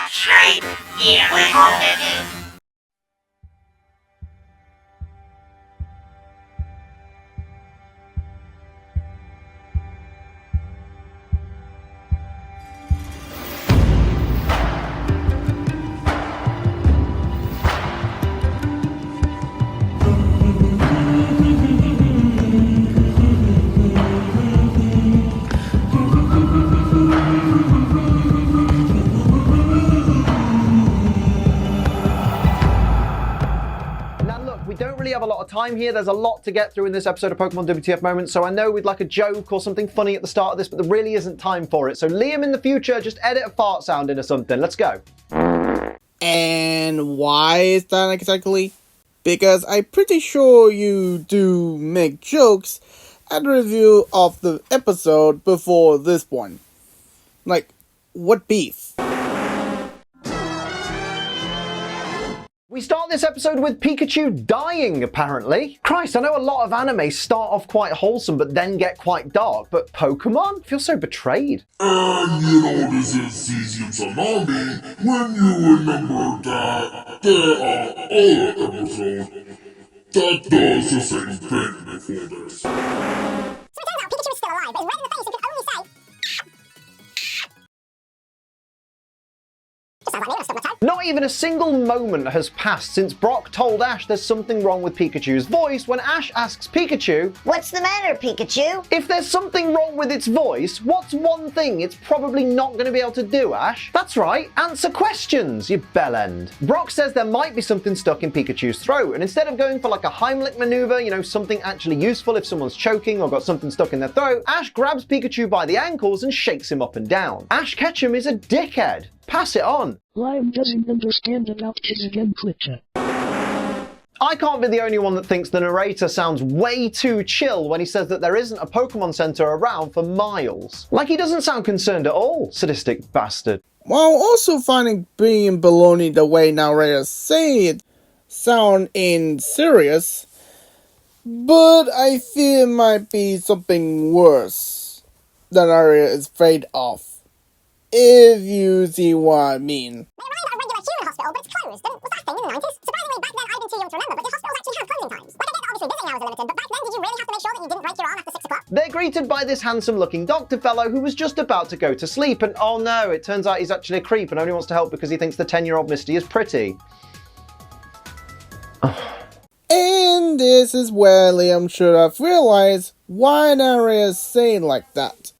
shape. Here we go. We don't really have a lot of time here. There's a lot to get through in this episode of Pokemon WTF Moments, so I know we'd like a joke or something funny at the start of this, but there really isn't time for it. So Liam, in the future, just edit a fart sound into something. Let's go. And why is that exactly? Because I'm pretty sure you do make jokes at the review of the episode before this one. Like, what beef? We start this episode with Pikachu dying, apparently. Christ, I know a lot of anime start off quite wholesome but then get quite dark, but Pokemon feels so betrayed. And you know this is Cesium Tsunami when you remember that there are other episodes that does the same thing before this. So it turns out Pikachu is still alive, but he's red in the face and can only say... Just sounds like me when I've stuck my tongue. Not even a single moment has passed since Brock told Ash there's something wrong with Pikachu's voice when Ash asks Pikachu, "What's the matter, Pikachu?" if there's something wrong with its voice, what's one thing it's probably not going to be able to do, Ash? That's right, answer questions, you bellend. Brock says there might be something stuck in Pikachu's throat, and instead of going for like a Heimlich maneuver, you know, something actually useful if someone's choking or got something stuck in their throat, Ash grabs Pikachu by the ankles and shakes him up and down. Ash Ketchum is a dickhead. Pass it on. Lime doesn't understand about kids again, Twitter. I can't be the only one that thinks the narrator sounds way too chill when he says that there isn't a Pokemon Center around for miles. Like he doesn't sound concerned at all, sadistic bastard. While also finding being baloney the way narrators say it sound serious, but I feel it might be something worse the narrator is afraid of. If you see what I mean. They remind a regular human hospital, but it's closed. And was that a thing in the 90s? Surprisingly, back then I'd been too young to remember, but the hospitals actually have closing times. Like I get that obviously visiting hours are limited, but back then did you really have to make sure that you didn't break your arm after 6 o'clock? They're greeted by this handsome-looking doctor fellow who was just about to go to sleep, and oh no, it turns out he's actually a creep and only wants to help because he thinks the 10-year-old Misty is pretty. And this is where Liam should have realized why narrators say like that.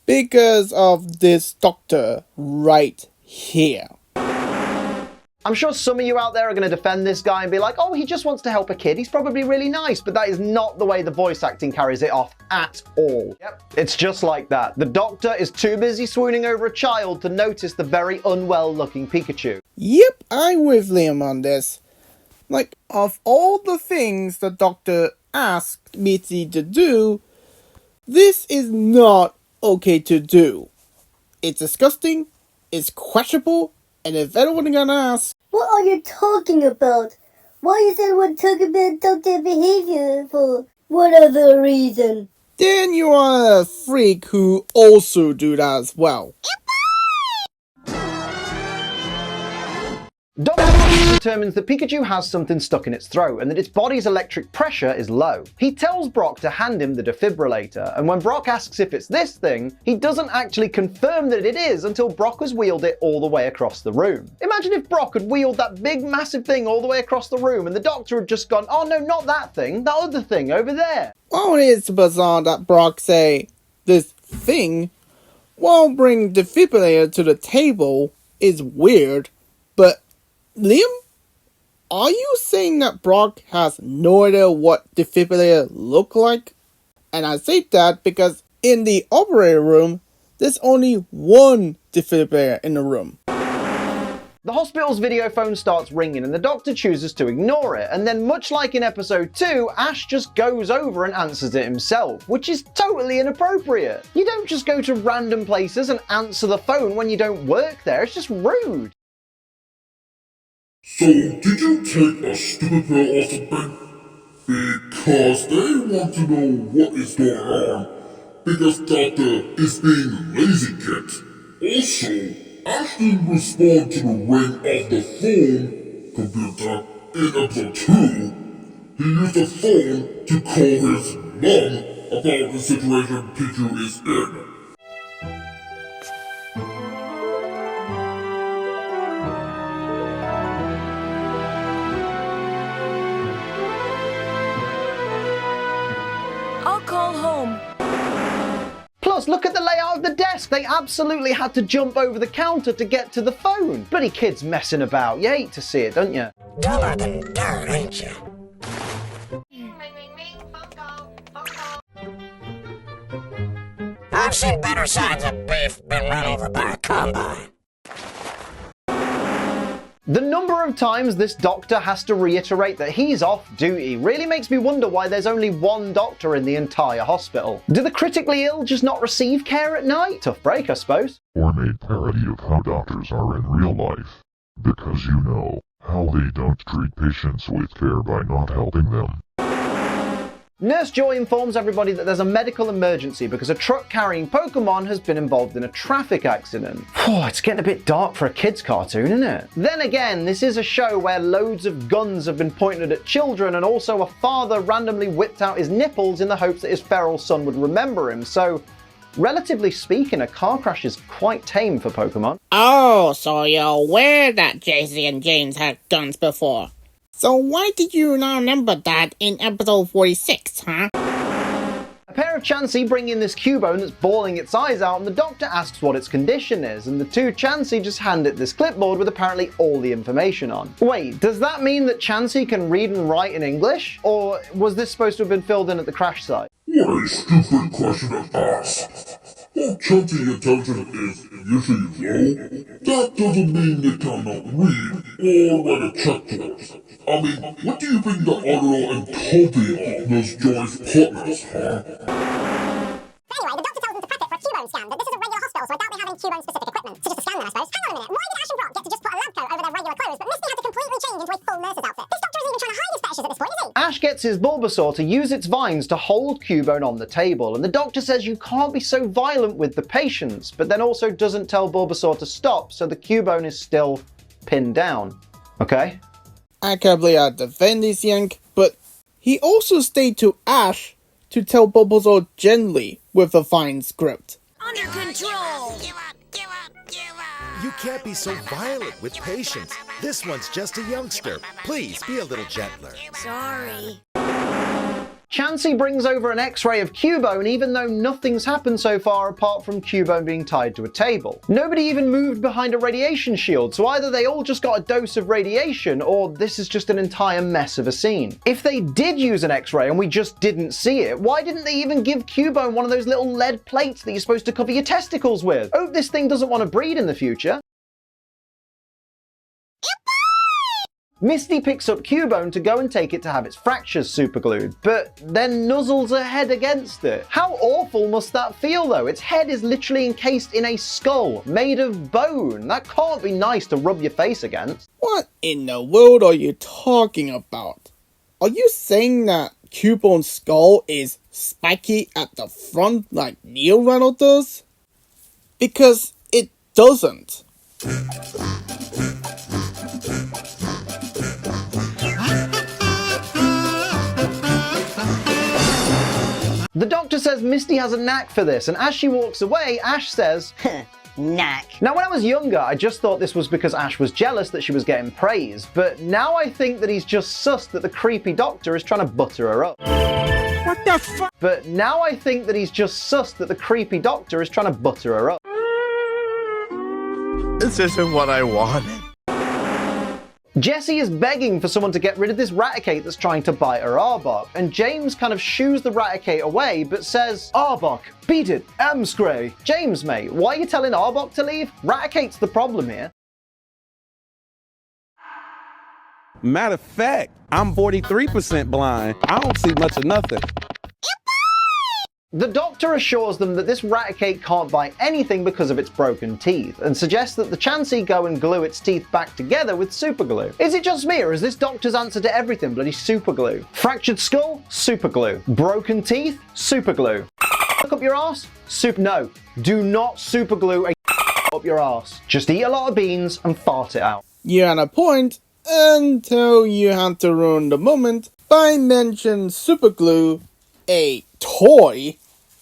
Because of this doctor right here. I'm sure some of you out there are going to defend this guy and be like, oh, he just wants to help a kid, he's probably really nice, but that is not the way the voice acting carries it off at all. Yep, it's just like that. The doctor is too busy swooning over a child to notice the very unwell-looking Pikachu. Yep, I'm with Liam on this. Like, of all the things the doctor asked Mitzi to do, this is not okay to do. It's disgusting, it's questionable, and if anyone gonna ask, what are you talking about? Why is everyone talking about doctor behavior for what other reason? then you are a freak who also do that as well. Dr. determines that Pikachu has something stuck in its throat and that its body's electric pressure is low. He tells Brock to hand him the defibrillator, and when Brock asks if it's this thing, he doesn't actually confirm that it is until Brock has wheeled it all the way across the room. Imagine if Brock had wheeled that big massive thing all the way across the room and the doctor had just gone, oh no, not that thing, that other thing over there. While it is bizarre that Brock say this thing while bringing defibrillator to the table is weird, but Liam, are you saying that Brock has no idea what defibrillator look like? And I say that because in the operating room, there's only one defibrillator in the room. The hospital's video phone starts ringing and the doctor chooses to ignore it, and then much like in episode 2, Ash just goes over and answers it himself, which is totally inappropriate. You don't just go to random places and answer the phone when you don't work there, it's just rude. So, did you take a stupid pill or something? Because they want to know what is going on. Because Doctor is being lazy kid. Also, Ash didn't respond to the ring of the phone computer in episode 2. He used the phone to call his mom about the situation Pikachu is in. I'll call home. Plus, look at the layout of the desk. They absolutely had to jump over the counter to get to the phone. Bloody kids messing about. You hate to see it, don't you? Duller than dirt, ain't you? I've seen better sides of beef been run over by a combine. The number of times this doctor has to reiterate that he's off duty really makes me wonder why there's only one doctor in the entire hospital. Do the critically ill just not receive care at night? Tough break, I suppose. Or made parody of how doctors are in real life. Because you know how they don't treat patients with care by not helping them. Nurse Joy informs everybody that there's a medical emergency because a truck carrying Pokemon has been involved in a traffic accident. It's getting a bit dark for a kid's cartoon, isn't it? Then again, this is a show where loads of guns have been pointed at children, and also a father randomly whipped out his nipples in the hopes that his feral son would remember him, so relatively speaking, a car crash is quite tame for Pokemon. Oh, so you're aware that JC and James had guns before. So why did you not remember that in episode 46, huh? A pair of Chansey bring in this Cubone that's bawling its eyes out, and the doctor asks what its condition is, and the two Chansey just hand it this clipboard with apparently all the information on. Wait, does that mean that Chansey can read and write in English? Or was this supposed to have been filled in at the crash site? What a stupid question to ask. While Chansey intelligence is usually low, that doesn't mean they cannot read or write a checkboard. I mean, what do you think the Otto and Toby are, Miss Joy's partners, huh? Anyway, the doctor tells them to prep it for a Cubone scan, but this is a regular hospital, so I doubt they have any Cubone-specific equipment. So just a scan then, I suppose. Hang on a minute, why did Ash and Brock get to just put a lab coat over their regular clothes, but Misty had to completely change into a full nurse's outfit? This doctor isn't even trying to hide his fetishes at this point, is he? Ash gets his Bulbasaur to use its vines to hold Cubone on the table, and the doctor says you can't be so violent with the patients, but then also doesn't tell Bulbasaur to stop, so the Cubone is still pinned down. Okay? I can't believe I defend this yank, but he also stayed to Ash to tell Bulbasaur gently with a fine script. Under control! Give up, give up, give up! You can't be so violent with patients. This one's just a youngster. Please be a little gentler. Sorry. Chansey brings over an X-ray of Cubone even though nothing's happened so far apart from Cubone being tied to a table. Nobody even moved behind a radiation shield, so either they all just got a dose of radiation or this is just an entire mess of a scene. If they did use an X-ray and we just didn't see it, why didn't they even give Cubone one of those little lead plates that you're supposed to cover your testicles with? Hope this thing doesn't want to breed in the future. Misty picks up Cubone to go and take it to have its fractures superglued, but then nuzzles her head against it. How awful must that feel though? Its head is literally encased in a skull made of bone. That can't be nice to rub your face against. What in the world are you talking about? Are you saying that Cubone's skull is spiky at the front like Neil Reynolds does? Because it doesn't. The doctor says Misty has a knack for this, and as she walks away, Ash says, Knack. Now when I was younger, I just thought this was because Ash was jealous that she was getting praise, but now I think that he's just sussed that the creepy doctor is trying to butter her up. What the fuck? But now I think that he's just sussed that the creepy doctor is trying to butter her up. This isn't what I wanted. Jessie is begging for someone to get rid of this Raticate that's trying to bite her Arbok, and James kind of shoos the Raticate away but says, Arbok, beat it, Amscray. James, mate, why are you telling Arbok to leave? Raticate's the problem here. Matter of fact, I'm 43% blind. I don't see much of nothing. The doctor assures them that this Raticate can't bite anything because of its broken teeth, and suggests that the Chansey go and glue its teeth back together with superglue. Is it just me, or is this doctor's answer to everything bloody superglue? Fractured skull? Superglue. Broken teeth? Superglue. Look up your ass? No. Do not superglue a up your arse. Just eat a lot of beans and fart it out. You had a point until you had to ruin the moment by mentioning superglue, a toy,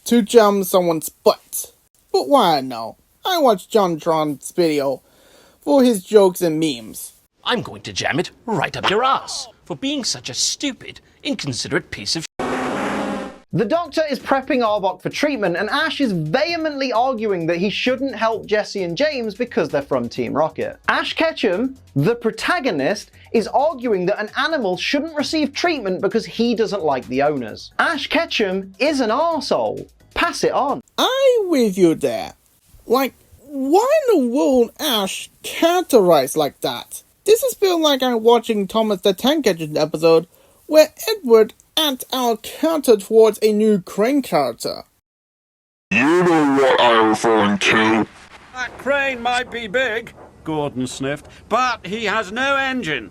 to jam someone's butt. But why no? I watched John Tron's video for his jokes and memes. I'm going to jam it right up your ass for being such a stupid, inconsiderate piece of The doctor is prepping Arbok for treatment, and Ash is vehemently arguing that he shouldn't help Jesse and James because they're from Team Rocket. Ash Ketchum, the protagonist, is arguing that an animal shouldn't receive treatment because he doesn't like the owners. Ash Ketchum is an arsehole. Pass it on. I'm with you there. Like, why in the world Ash characterized like that? This is feeling like I'm watching Thomas the Tank Engine episode where Edward and our counter towards a new Crane character. You know what I'm referring to. That crane might be big, Gordon sniffed, but he has no engine.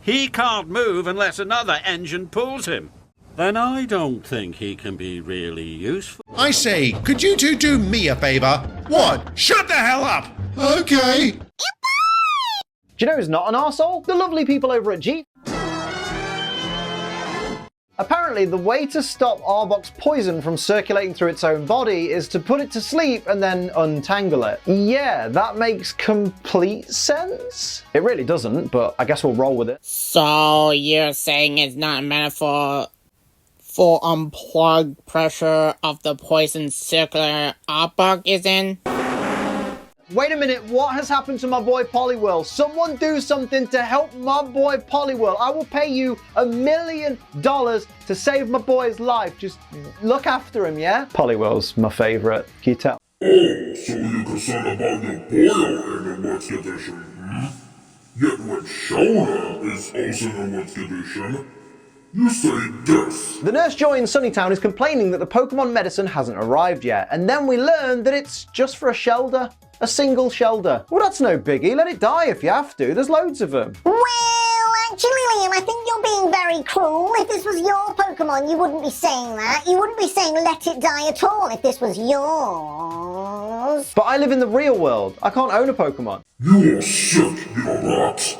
He can't move unless another engine pulls him. Then I don't think he can be really useful. I say, could you two do me a favour? What? Shut the hell up! Okay. Do you know who's not an arsehole? The lovely people over at G. Apparently, the way to stop Arbok's poison from circulating through its own body is to put it to sleep and then untangle it. Yeah, that makes complete sense. It really doesn't, but I guess we'll roll with it. So you're saying it's not a metaphor for unplug pressure of the poison circular Arbok is in? Wait a minute, what has happened to my boy Poliwhirl? Someone do something to help my boy Poliwhirl. I will pay you $1 million to save my boy's life. Just look after him, yeah? Poliwhirl's my favourite. Can you tell? Oh, so you concerned about your boy in the What's Edition, hmm? Yet when Shona is also in the What's Edition, you say this. The nurse Joy in Sunnytown is complaining that the Pokemon medicine hasn't arrived yet, and then we learn that it's just for a Shelder. A single Shelder. Well, that's no biggie. Let it die if you have to. There's loads of them. Well, actually, Liam, I think you're being very cruel. If this was your Pokemon, you wouldn't be saying that. You wouldn't be saying let it die at all if this was yours. But I live in the real world. I can't own a Pokemon. You are sick, you rat.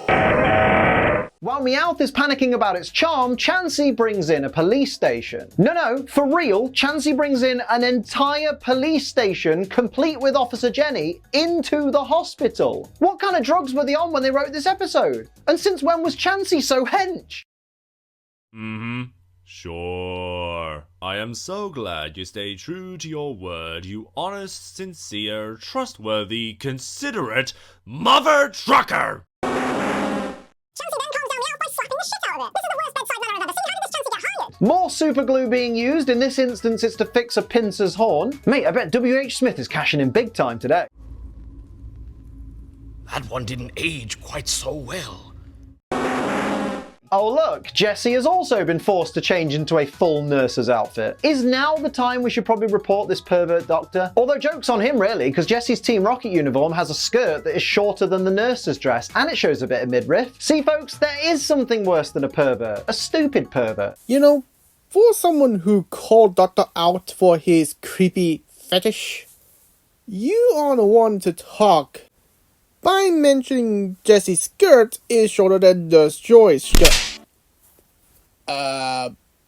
While Meowth is panicking about its charm, Chansey brings in a police station. No, for real, Chansey brings in an entire police station, complete with Officer Jenny, into the hospital. What kind of drugs were they on when they wrote this episode? And since when was Chansey so hench? Sure. I am so glad you stay true to your word, you honest, sincere, trustworthy, considerate mother trucker! Chansey then calms down Meowth by slapping the shit out of it. This is the worst bedside manner I've ever seen. How did this Chansey get hired? More super glue being used. In this instance, it's to fix a Pinsir's horn. Mate, I bet W.H. Smith is cashing in big time today. That one didn't age quite so well. Oh look, Jessie has also been forced to change into a full nurse's outfit. Is now the time we should probably report this pervert doctor? Although joke's on him really, because Jessie's Team Rocket uniform has a skirt that is shorter than the nurse's dress, and it shows a bit of midriff. See folks, there is something worse than a pervert. A stupid pervert. You know, for someone who called Doctor out for his creepy fetish, you are the one to talk by mentioning Jessie's skirt is shorter than Nurse Joy's skirt.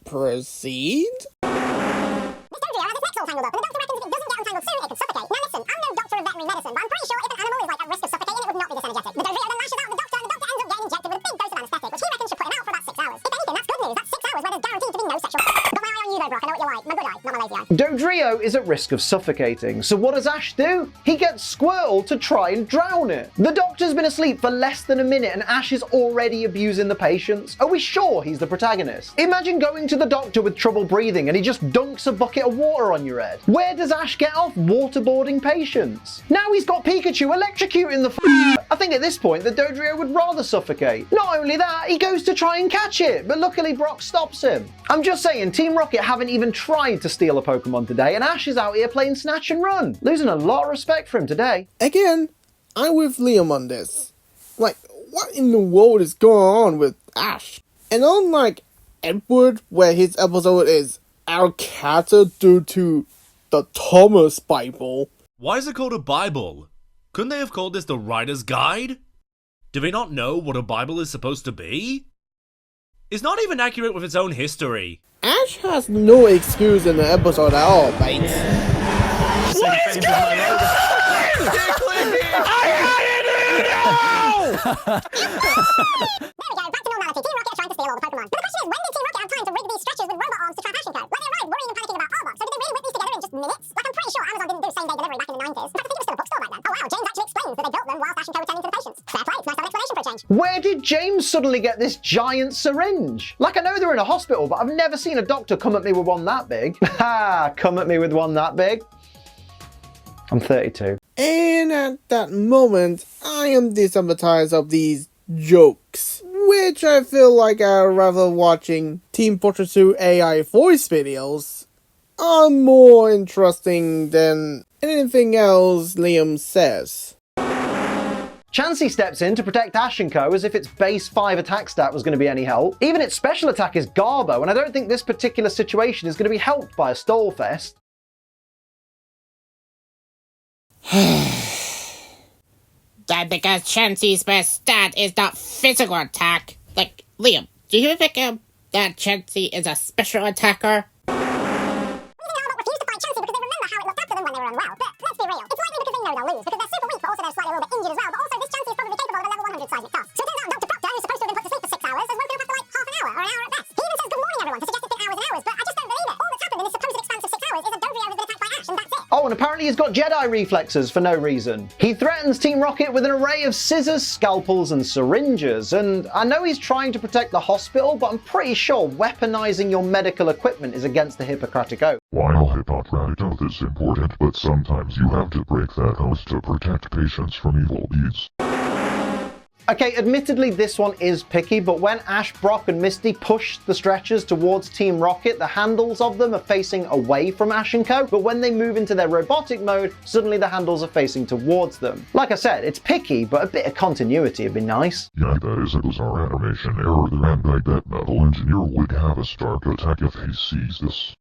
Proceed? This Dodrio has its necks all tangled up, and the doctor reckons if it doesn't get untangled soon, it could suffocate. Now listen, I'm no doctor of veterinary medicine, but I'm pretty sure if an animal is like at risk of suffocating, it would not be this energetic. The Dodrio then lashes out at the doctor, and the doctor ends up getting injected with a big dose of anesthetic, which he reckons should put him out for about 6 hours. If anything, that's good news. That's 6 hours where there's guaranteed to be no sexual... Got my eye on you though, Brock. I know what you're like. My good eye, not my lazy eye. Dodrio is at risk of suffocating, so what does Ash do? He gets Squirtle to try and drown it. The doctor's been asleep for less than a minute and Ash is already abusing the patients. Are we sure he's the protagonist? Imagine going to the doctor with trouble breathing and he just dunks a bucket of water on your head. Where does Ash get off waterboarding patients? Now he's got Pikachu electrocuting the I think at this point the Dodrio would rather suffocate. Not only that, he goes to try and catch it, but luckily Brock stops him. I'm just saying, Team Rocket haven't even tried to steal a Pokemon today, and Ash is out here playing snatch and run. Losing a lot of respect for him today. Again, I'm with Liam on this. Like, what in the world is going on with Ash? And unlike Edward, where his episode is Alcata due to the Thomas Bible. Why is it called a Bible? Couldn't they have called this the Writer's Guide? Do they not know what a Bible is supposed to be? It's not even accurate with its own history. Ash has no excuse in the episode at all, mate. What is going on? There we go, back to normality. Team Rocket are trying to steal all the Pokemon. But the question is, when did Team Rocket have time to rig these stretchers with robot arms to trap Ash and Co? Like they arrived worrying and panicking about Arbok, so did they really whip these together in just minutes? Like I'm pretty sure Amazon didn't do same-day delivery back in the 90s. In fact, I think it was still a bookstore back then. Oh wow, James actually explains that they built them whilst Ash and Co were tending to the patients. Fair play, it's nice to have an explanation for a change. Where did James suddenly get this giant syringe? Like I know they're in a hospital, but I've never seen a doctor come at me with one that big. Ha! Come at me with one that big? I'm 32. And at that moment, I am desensitized of these jokes, which I feel like I'd rather watching Team Fortress 2 AI voice videos are more interesting than anything else Liam says. Chansey steps in to protect Ash & Co. as if its base 5 attack stat was going to be any help. Even its special attack is Garbo, and I don't think this particular situation is going to be helped by a stall fest. That because Chansey's best stat is not physical attack. Like, Liam, do you think that Chansey is a special attacker? We think Arbok refused to fight Chansey because they remember how it looked after them when they were unwell. But let's be real, it's likely because they know they'll lose, because they're super weak, but also they're slightly a little bit injured as well. But also, this Chansey is probably capable of a level 100 seismic task. So it turns out Dr. Proctor, who's supposed to have been put to sleep for 6 hours, has woken up after like half an hour, or an hour at best. He even says good morning everyone to suggest it's been hours and hours, but I just don't believe it. All that's happened in this supposed expanse of 6 hours is that Dovrio has been attacked by Ash, and that's it. Oh, and apparently he's got Jedi reflexes for no reason. He threatens Team Rocket with an array of scissors, scalpels, and syringes, and I know he's trying to protect the hospital, but I'm pretty sure weaponizing your medical equipment is against the Hippocratic Oath. While Hippocratic Oath is important, but sometimes you have to break that oath to protect patients from evil deeds. Okay, admittedly this one is picky, but when Ash, Brock, and Misty push the stretchers towards Team Rocket, the handles of them are facing away from Ash & Co, but when they move into their robotic mode, suddenly the handles are facing towards them. Like I said, it's picky, but a bit of continuity would be nice. Yeah, that is a bizarre animation error, and I bet Metal Engineer would have a Stark attack if he sees this.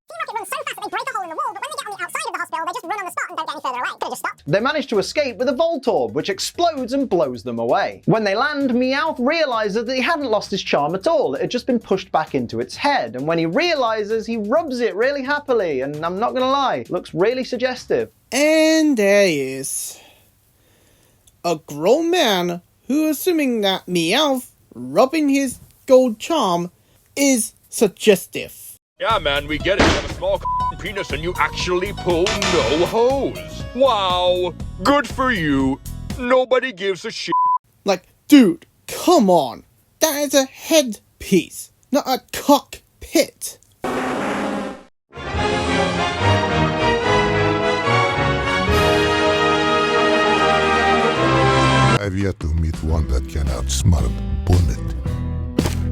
Team Rocket runs so fast that they break a hole in the wall, but when they get on the outside of the hospital, they just run on the spot and don't get any further away. Could've just stopped. They manage to escape with a Voltorb, which explodes and blows them away. When they land, Meowth realizes that he hadn't lost his charm at all, it had just been pushed back into its head, and when he realizes, he rubs it really happily, and I'm not gonna lie, looks really suggestive. And there he is. A grown man who, assuming that Meowth rubbing his gold charm is suggestive. Yeah, man, we get it. You have a small penis and you actually pull no hose. Wow, good for you. Nobody gives a shit. Like, dude, come on. That is a headpiece, not a cockpit. I've yet to meet one that can outsmart Bullet.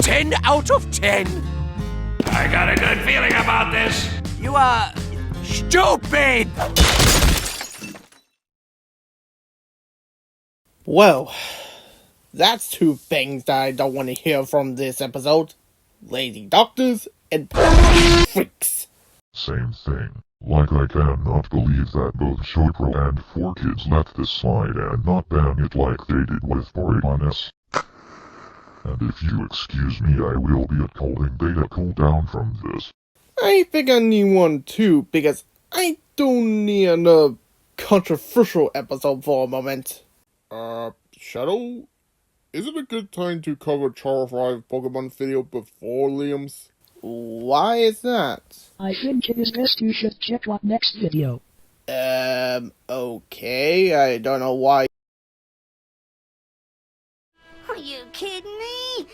10 out of 10. I got a good feeling about this. You are stupid. Well, that's two things that I don't want to hear from this episode. Lazy doctors and freaks. Same thing. Like I cannot believe that both Shotro and 4Kids let this slide and not ban it like they did with Porygon-S. And if you excuse me, I will be calling Beta cool down from this. I think I need one too, because I don't need another controversial episode for a moment. Shadow? Is it a good time to cover Char 5 Pokemon video before Liam's? Why is that? I think it is best you should check what next video. Okay, I don't know why. Are you kidding me?